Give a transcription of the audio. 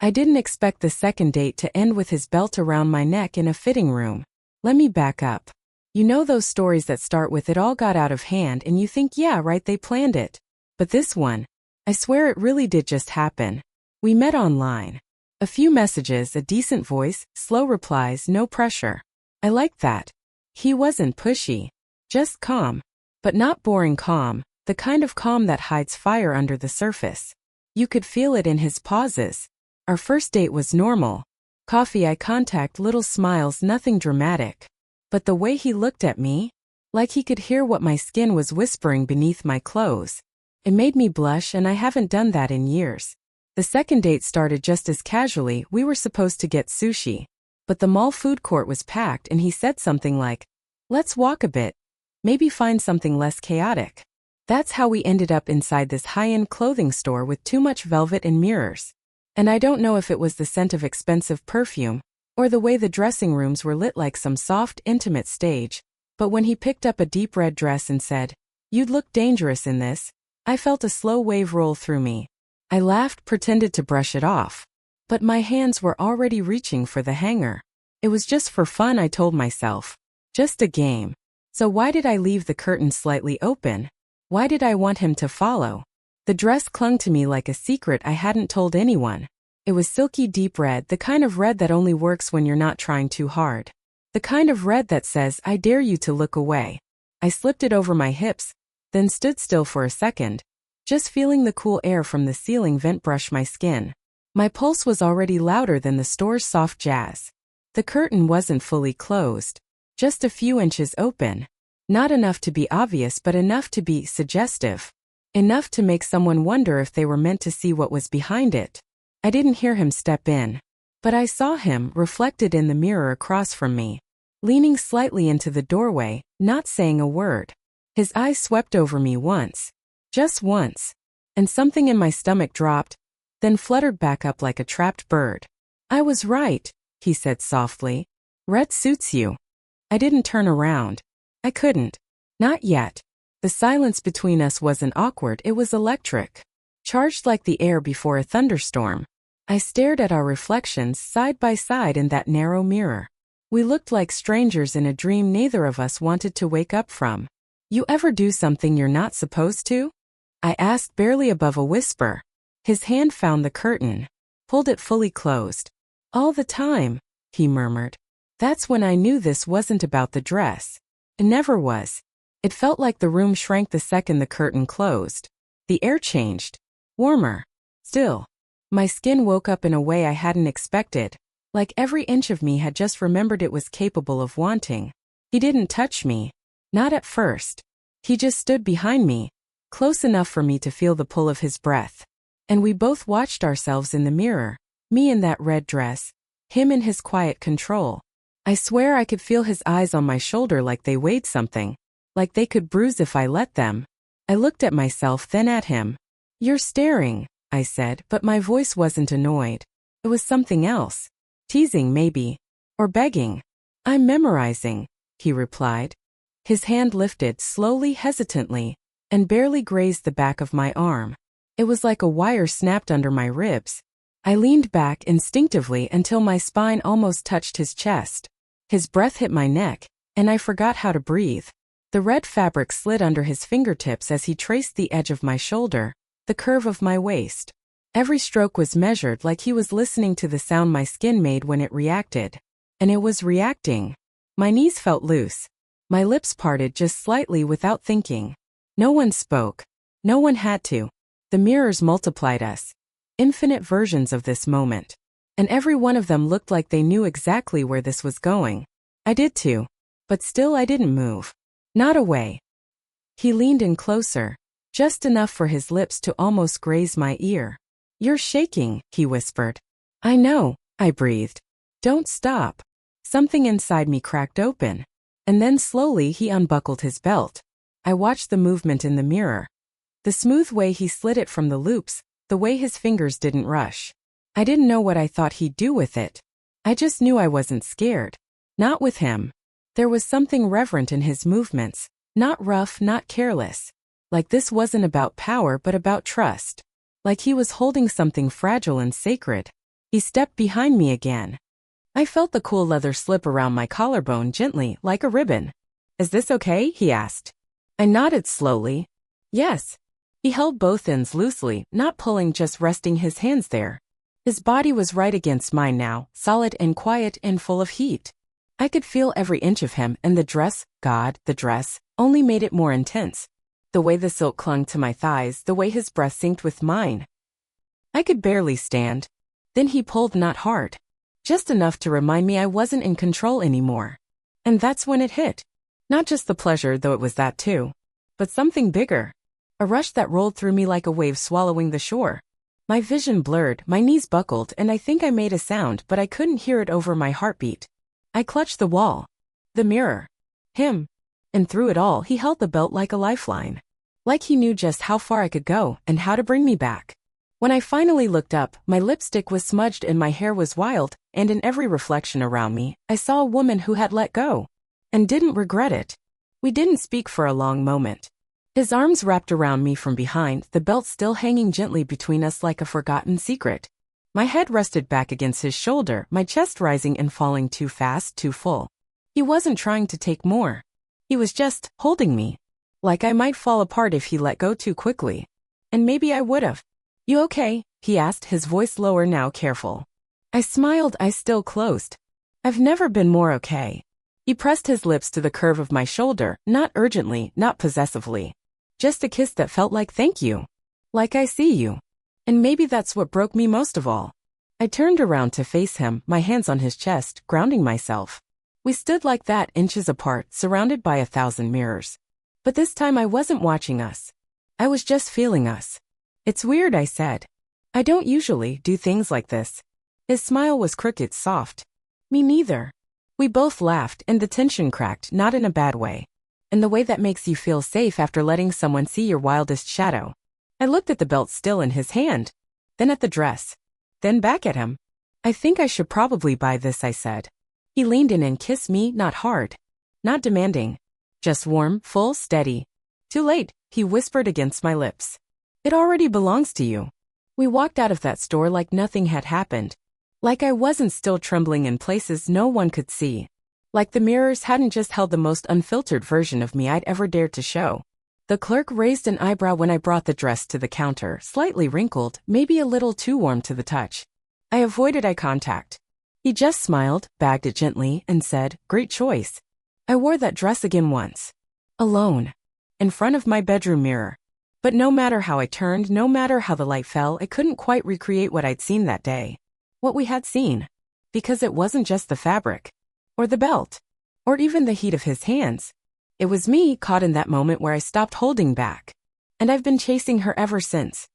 I didn't expect the second date to end with his belt around my neck in a fitting room. Let me back up. You know those stories that start with "it all got out of hand" and you think, yeah, right, they planned it. But this one, I swear it really did just happen. We met online. A few messages, a decent voice, slow replies, no pressure. I liked that. He wasn't pushy. Just calm. But not boring calm, the kind of calm that hides fire under the surface. You could feel it in his pauses. Our first date was normal. Coffee, eye contact, little smiles, nothing dramatic. But the way he looked at me, like he could hear what my skin was whispering beneath my clothes, it made me blush, and I haven't done that in years. The second date started just as casually. We were supposed to get sushi, but the mall food court was packed and he said something like, "Let's walk a bit. Maybe find something less chaotic." That's how we ended up inside this high-end clothing store with too much velvet and mirrors. And I don't know if it was the scent of expensive perfume, or the way the dressing rooms were lit like some soft, intimate stage, but when he picked up a deep red dress and said, "You'd look dangerous in this," I felt a slow wave roll through me. I laughed, pretended to brush it off. But my hands were already reaching for the hanger. It was just for fun, I told myself. Just a game. So why did I leave the curtain slightly open? Why did I want him to follow? The dress clung to me like a secret I hadn't told anyone. It was silky deep red, the kind of red that only works when you're not trying too hard. The kind of red that says, "I dare you to look away." I slipped it over my hips, then stood still for a second, just feeling the cool air from the ceiling vent brush my skin. My pulse was already louder than the store's soft jazz. The curtain wasn't fully closed, just a few inches open. Not enough to be obvious, but enough to be suggestive. Enough to make someone wonder if they were meant to see what was behind it. I didn't hear him step in, but I saw him reflected in the mirror across from me, leaning slightly into the doorway, not saying a word. His eyes swept over me once, just once, and something in my stomach dropped, then fluttered back up like a trapped bird. "I was right," he said softly. "Red suits you." I didn't turn around. I couldn't. Not yet. The silence between us wasn't awkward, it was electric. Charged like the air before a thunderstorm. I stared at our reflections side by side in that narrow mirror. We looked like strangers in a dream neither of us wanted to wake up from. "You ever do something you're not supposed to?" I asked, barely above a whisper. His hand found the curtain, pulled it fully closed. "All the time," he murmured. That's when I knew this wasn't about the dress. It never was. It felt like the room shrank the second the curtain closed. The air changed. Warmer. Still. My skin woke up in a way I hadn't expected, like every inch of me had just remembered it was capable of wanting. He didn't touch me. Not at first. He just stood behind me, close enough for me to feel the pull of his breath. And we both watched ourselves in the mirror, me in that red dress, him in his quiet control. I swear I could feel his eyes on my shoulder like they weighed something, like they could bruise if I let them. I looked at myself, then at him. "You're staring," I said, but my voice wasn't annoyed. It was something else. Teasing, maybe. Or begging. "I'm memorizing," he replied. His hand lifted, slowly, hesitantly, and barely grazed the back of my arm. It was like a wire snapped under my ribs. I leaned back instinctively until my spine almost touched his chest. His breath hit my neck, and I forgot how to breathe. The red fabric slid under his fingertips as he traced the edge of my shoulder, the curve of my waist. Every stroke was measured, like he was listening to the sound my skin made when it reacted. And it was reacting. My knees felt loose. My lips parted just slightly without thinking. No one spoke. No one had to. The mirrors multiplied us. Infinite versions of this moment. And every one of them looked like they knew exactly where this was going. I did too. But still I didn't move. Not away. He leaned in closer, just enough for his lips to almost graze my ear. "You're shaking," he whispered. "I know," I breathed. "Don't stop." Something inside me cracked open. And then slowly he unbuckled his belt. I watched the movement in the mirror. The smooth way he slid it from the loops, the way his fingers didn't rush. I didn't know what I thought he'd do with it. I just knew I wasn't scared. Not with him. There was something reverent in his movements, not rough, not careless. Like this wasn't about power but about trust. Like he was holding something fragile and sacred. He stepped behind me again. I felt the cool leather slip around my collarbone gently, like a ribbon. Is this okay? He asked. I nodded slowly. Yes. He held both ends loosely, not pulling, just resting his hands there. His body was right against mine now, solid and quiet and full of heat. I could feel every inch of him, and the dress, God, the dress, only made it more intense. The way the silk clung to my thighs, the way his breath synced with mine. I could barely stand. Then he pulled, not hard. Just enough to remind me I wasn't in control anymore. And that's when it hit. Not just the pleasure, though it was that too. But something bigger. A rush that rolled through me like a wave swallowing the shore. My vision blurred, my knees buckled, and I think I made a sound, but I couldn't hear it over my heartbeat. I clutched the wall. The mirror. Him. And through it all, he held the belt like a lifeline. Like he knew just how far I could go, and how to bring me back. When I finally looked up, my lipstick was smudged and my hair was wild, and in every reflection around me, I saw a woman who had let go. And didn't regret it. We didn't speak for a long moment. His arms wrapped around me from behind, the belt still hanging gently between us like a forgotten secret. My head rested back against his shoulder, my chest rising and falling too fast, too full. He wasn't trying to take more. He was just holding me. Like I might fall apart if he let go too quickly. And maybe I would've. You okay? He asked, his voice lower now, careful. I smiled, eyes still closed. I've never been more okay. He pressed his lips to the curve of my shoulder, not urgently, not possessively. Just a kiss that felt like thank you. Like I see you. And maybe that's what broke me most of all. I turned around to face him, my hands on his chest, grounding myself. We stood like that, inches apart, surrounded by 1,000 mirrors. But this time I wasn't watching us. I was just feeling us. It's weird, I said. I don't usually do things like this. His smile was crooked, soft. Me neither. We both laughed, and the tension cracked, not in a bad way. In the way that makes you feel safe after letting someone see your wildest shadow. I looked at the belt still in his hand. Then at the dress. Then back at him. I think I should probably buy this, I said. He leaned in and kissed me, not hard. Not demanding. Just warm, full, steady. Too late, he whispered against my lips. It already belongs to you. We walked out of that store like nothing had happened. Like I wasn't still trembling in places no one could see. Like the mirrors hadn't just held the most unfiltered version of me I'd ever dared to show. The clerk raised an eyebrow when I brought the dress to the counter, slightly wrinkled, maybe a little too warm to the touch. I avoided eye contact. He just smiled, bagged it gently, and said, "Great choice." I wore that dress again once. Alone. In front of my bedroom mirror. But no matter how I turned, no matter how the light fell, I couldn't quite recreate what I'd seen that day. What we had seen. Because it wasn't just the fabric. Or the belt. Or even the heat of his hands. It was me caught in that moment where I stopped holding back. And I've been chasing her ever since.